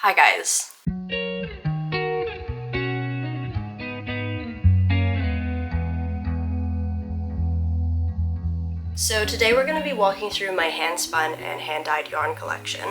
Hi guys. So today we're going to be walking through my hand spun and hand dyed yarn collection.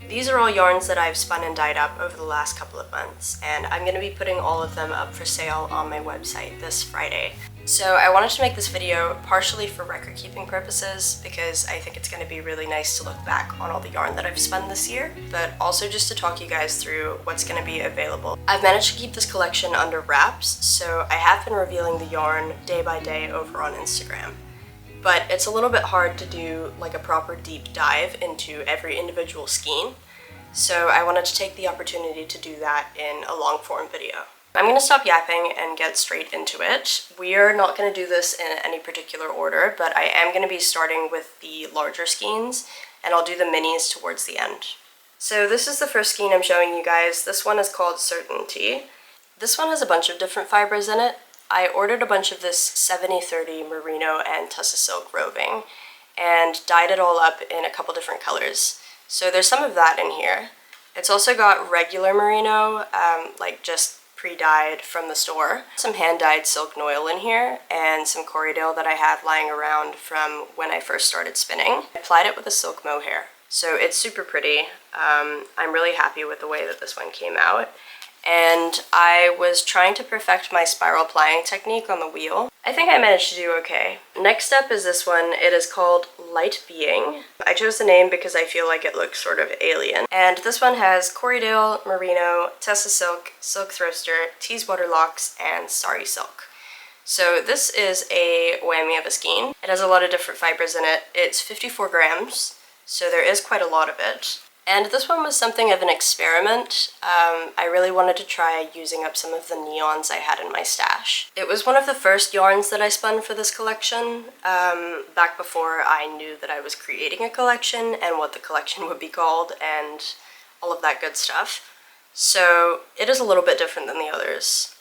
These are all yarns that I've spun and dyed up over the last couple of months, and I'm going to be putting all of them up for sale on my website this Friday. So I wanted to make this video partially for record keeping purposes because I think it's going to be really nice to look back on all the yarn that I've spun this year, but also just to talk you guys through what's going to be available. I've managed to keep this collection under wraps, so I have been revealing the yarn day by day over on Instagram. But it's a little bit hard to do like a proper deep dive into every individual skein, so I wanted to take the opportunity to do that in a long form video. I'm going to stop yapping and get straight into it. We are not going to do this in any particular order, but I am going to be starting with the larger skeins, and I'll do the minis towards the end. So this is the first skein I'm showing you guys. This one is called Certainty. This one has a bunch of different fibers in it. I ordered a bunch of this 70/30 merino and tussah silk roving and dyed it all up in a couple different colors. So there's some of that in here. It's also got regular merino, like just pre-dyed from the store. Some hand-dyed silk noil in here and some Corriedale that I have lying around from when I first started spinning. I applied it with a silk mohair. So it's super pretty. I'm really happy with the way that this one came out. And I was trying to perfect my spiral plying technique on the wheel. I think I managed to do okay. Next up is this one. It is called Light Being. I chose the name because I feel like it looks sort of alien. And this one has Corriedale, merino, tussah silk, silk thruster, teeswater locks, and sari silk. So this is a whammy of a skein. It has a lot of different fibers in it. It's 54 grams, so there is quite a lot of it. And this one was something of an experiment. I really wanted to try using up some of the neons I had in my stash. It was one of the first yarns that I spun for this collection, back before I knew that I was creating a collection and what the collection would be called and all of that good stuff. So it is a little bit different than the others.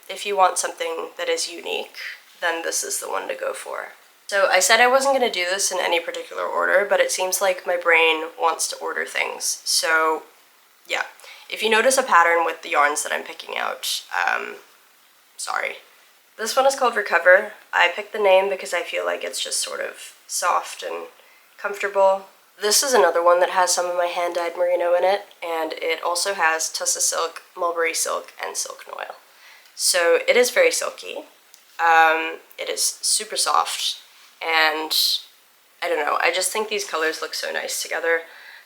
If you want something that is unique, then this is the one to go for. So I said I wasn't going to do this in any particular order, but it seems like my brain wants to order things. So yeah, if you notice a pattern with the yarns that I'm picking out, sorry. This one is called Recover. I picked the name because I feel like it's just sort of soft and comfortable. This is another one that has some of my hand-dyed merino in it, and it also has tussah silk, mulberry silk, and silk noil. So it is very silky. It is super soft. And I don't know, I just think these colors look so nice together.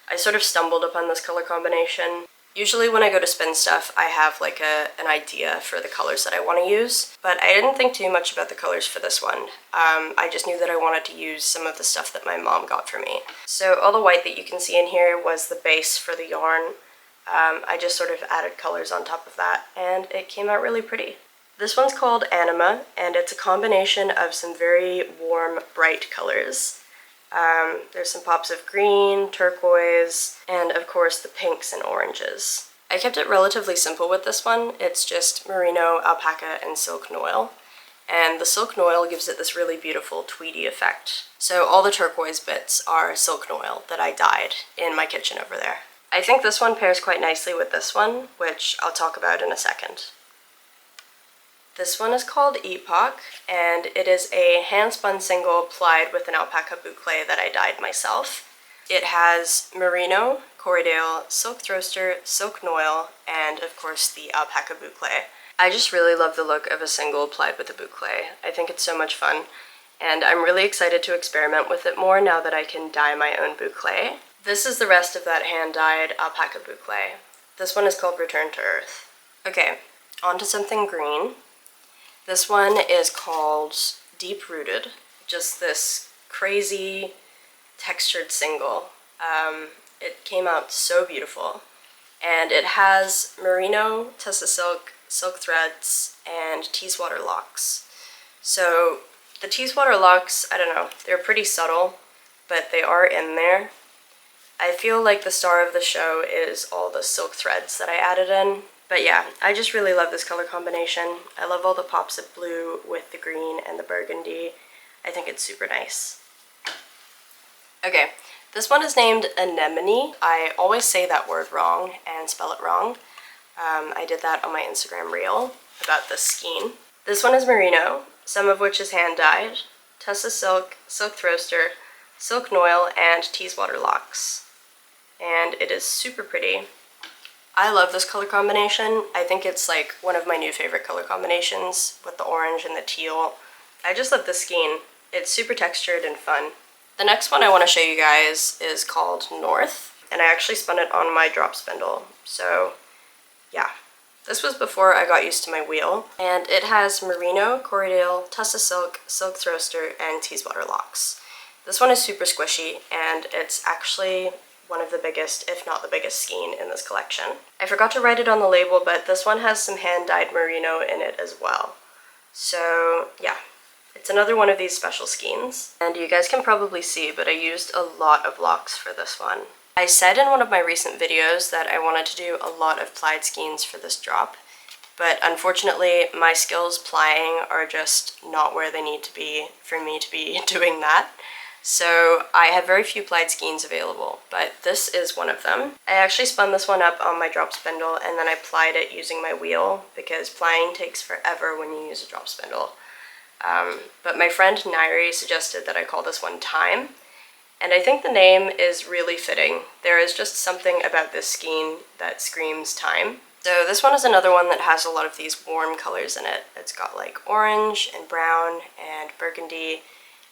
I sort of stumbled upon this color combination. Usually when I go to spin stuff, I have like an idea for the colors that I want to use, but I didn't think too much about the colors for this one. I just knew that I wanted to use some of the stuff that my mom got for me. So all the white that you can see in here was the base for the yarn. I just sort of added colors on top of that, and it came out really pretty. This one's called Anima, and it's a combination of some very warm, bright colors. There's some pops of green, turquoise, and of course the pinks and oranges. I kept it relatively simple with this one. It's just merino, alpaca, and silk noil. And the silk noil gives it this really beautiful tweedy effect. So all the turquoise bits are silk noil that I dyed in my kitchen over there. I think this one pairs quite nicely with this one, which I'll talk about in a second. This one is called Epoch, and it is a hand-spun single plied with an alpaca boucle that I dyed myself. It has merino, Corriedale, silk thruster, silk noil, and of course the alpaca boucle. I just really love the look of a single plied with a boucle. I think it's so much fun, and I'm really excited to experiment with it more now that I can dye my own boucle. This is the rest of that hand-dyed alpaca boucle. This one is called Return to Earth. Okay, on to something green. This one is called Deep Rooted, just this crazy textured single. It came out so beautiful, and it has merino, tussah silk, silk threads, and teeswater locks. So the teeswater locks, I don't know, they're pretty subtle, but they are in there. I feel like the star of the show is all the silk threads that I added in. But yeah, I just really love this color combination. I love all the pops of blue with the green and the burgundy. I think it's super nice. Okay, This one is named Anemone. I always say that word wrong and spell it wrong. I did that on my Instagram reel about this skein. This one is merino, some of which is hand-dyed, tussa silk, silk throaster, silk noil, and teeswater locks. And it is super pretty. I love this color combination. I think it's like one of my new favorite color combinations with the orange and the teal. I just love the skein. It's super textured and fun. The next one I want to show you guys is called North, and I actually spun it on my drop spindle. So yeah, this was before I got used to my wheel, and it has merino, corriedale, tussa silk, silk throaster, and teeswater locks. This one is super squishy, and it's actually one of the biggest, if not the biggest, skein in this collection. I forgot to write it on the label, but this one has some hand-dyed merino in it as well. So yeah, it's another one of these special skeins. And you guys can probably see, but I used a lot of locks for this one. I said in one of my recent videos that I wanted to do a lot of plied skeins for this drop, but unfortunately my skills plying are just not where they need to be for me to be doing that. So I have very few plied skeins available, but this is one of them. I actually spun this one up on my drop spindle and then I plied it using my wheel because plying takes forever when you use a drop spindle. But my friend Nairi suggested that I call this one Time, and I think the name is really fitting. There is just something about this skein that screams time. So this one is another one that has a lot of these warm colors in it. It's got like orange and brown and burgundy,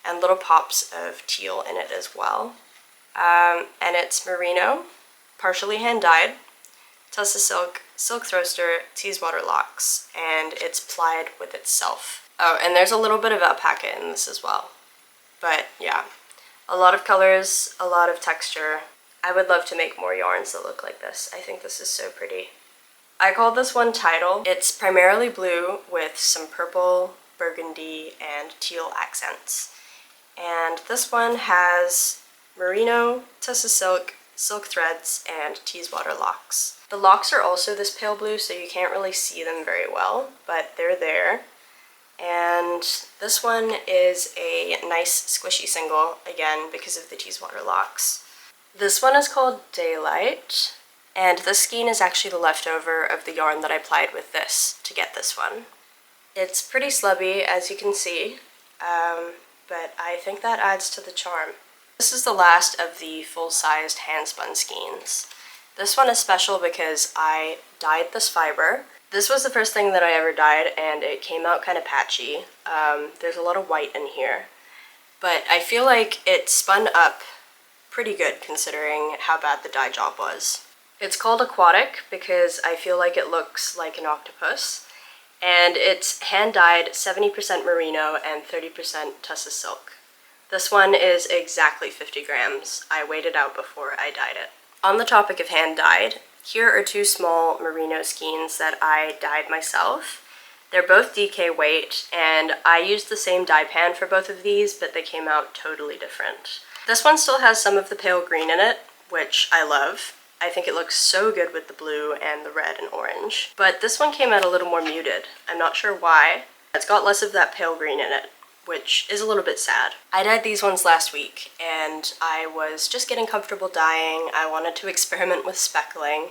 and little pops of teal in it as well. And it's merino, partially hand-dyed, tussa silk, silk throaster, teeswater locks, and it's plied with itself. Oh, and there's a little bit of alpaca in this as well. But yeah, a lot of colors, a lot of texture. I would love to make more yarns that look like this. I think this is so pretty. I called this one Tidal. It's primarily blue with some purple, burgundy, and teal accents. And this one has merino, tussa silk, silk threads, and teeswater locks. The locks are also this pale blue, so you can't really see them very well, but they're there. And this one is a nice squishy single, again, because of the teeswater locks. This one is called Daylight, and this skein is actually the leftover of the yarn that I plied with this to get this one. It's pretty slubby, as you can see, but I think that adds to the charm. This is the last of the full-sized hand-spun skeins. This one is special because I dyed this fiber. This was the first thing that I ever dyed, and it came out kind of patchy. There's a lot of white in here, but I feel like it spun up pretty good considering how bad the dye job was. It's called Aquatic because I feel like it looks like an octopus. And it's hand-dyed 70% merino and 30% tussa silk. This one is exactly 50 grams. I weighed it out before I dyed it. On the topic of hand-dyed, here are two small merino skeins that I dyed myself. They're both DK weight, and I used the same dye pan for both of these, but they came out totally different. This one still has some of the pale green in it, which I love. I think it looks so good with the blue and the red and orange. But this one came out a little more muted. I'm not sure why. It's got less of that pale green in it, which is a little bit sad. I dyed these ones last week, and I was just getting comfortable dyeing. I wanted to experiment with speckling.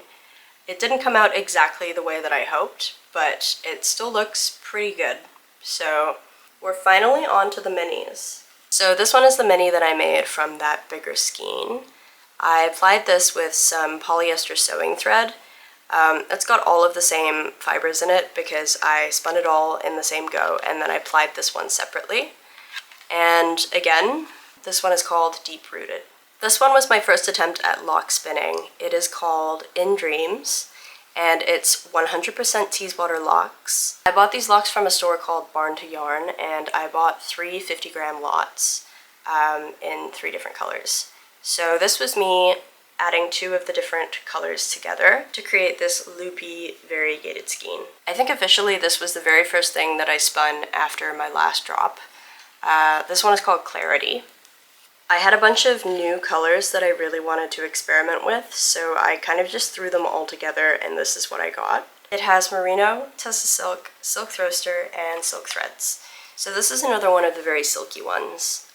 It didn't come out exactly the way that I hoped, but it still looks pretty good. So we're finally on to the minis. So this one is the mini that I made from that bigger skein. I applied this with some polyester sewing thread. It's got all of the same fibers in it because I spun it all in the same go, and then I applied this one separately. And again, this one is called Deep Rooted. This one was my first attempt at lock spinning. It is called In Dreams, and it's 100% teeswater locks. I bought these locks from a store called Barn to Yarn, and I bought 3 50-gram lots in 3 different colors. So this was me adding 2 of the different colors together to create this loopy, variegated skein. I think officially this was the very first thing that I spun after my last drop. This one is called Clarity. I had a bunch of new colors that I really wanted to experiment with, so I kind of just threw them all together, and this is what I got. It has merino, tussa silk, silk throaster, and silk threads. So this is another one of the very silky ones.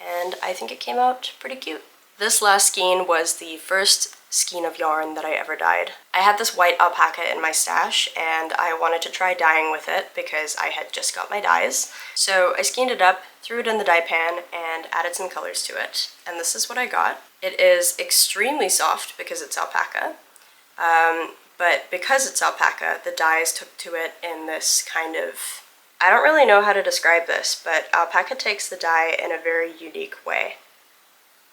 And I think it came out pretty cute. This last skein was the first skein of yarn that I ever dyed. I had this white alpaca in my stash and I wanted to try dyeing with it because I had just got my dyes. So I skeined it up, threw it in the dye pan, and added some colors to it. And this is what I got. It is extremely soft because it's alpaca. But because it's alpaca, the dyes took to it in this kind of, I don't really know how to describe this, but alpaca takes the dye in a very unique way.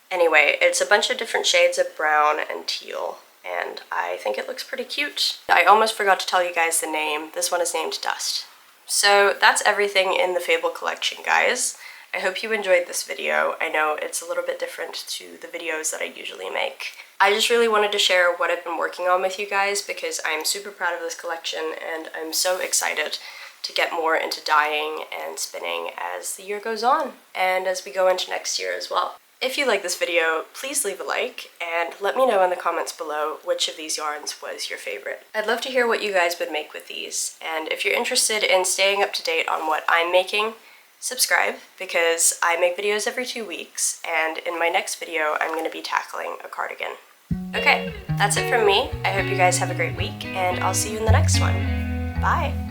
Anyway, it's a bunch of different shades of brown and teal, and I think it looks pretty cute. I almost forgot to tell you guys the name. This one is named Dust. So that's everything in the Fable collection, guys. I hope you enjoyed this video. I know it's a little bit different to the videos that I usually make. I just really wanted to share what I've been working on with you guys because I'm super proud of this collection and I'm so excited to get more into dyeing and spinning as the year goes on and as we go into next year as well. If you like this video, please leave a like and let me know in the comments below which of these yarns was your favorite. I'd love to hear what you guys would make with these, and if you're interested in staying up to date on what I'm making, subscribe because I make videos every 2 weeks, and in my next video I'm going to be tackling a cardigan. Okay, that's it from me. I hope you guys have a great week and I'll see you in the next one. Bye!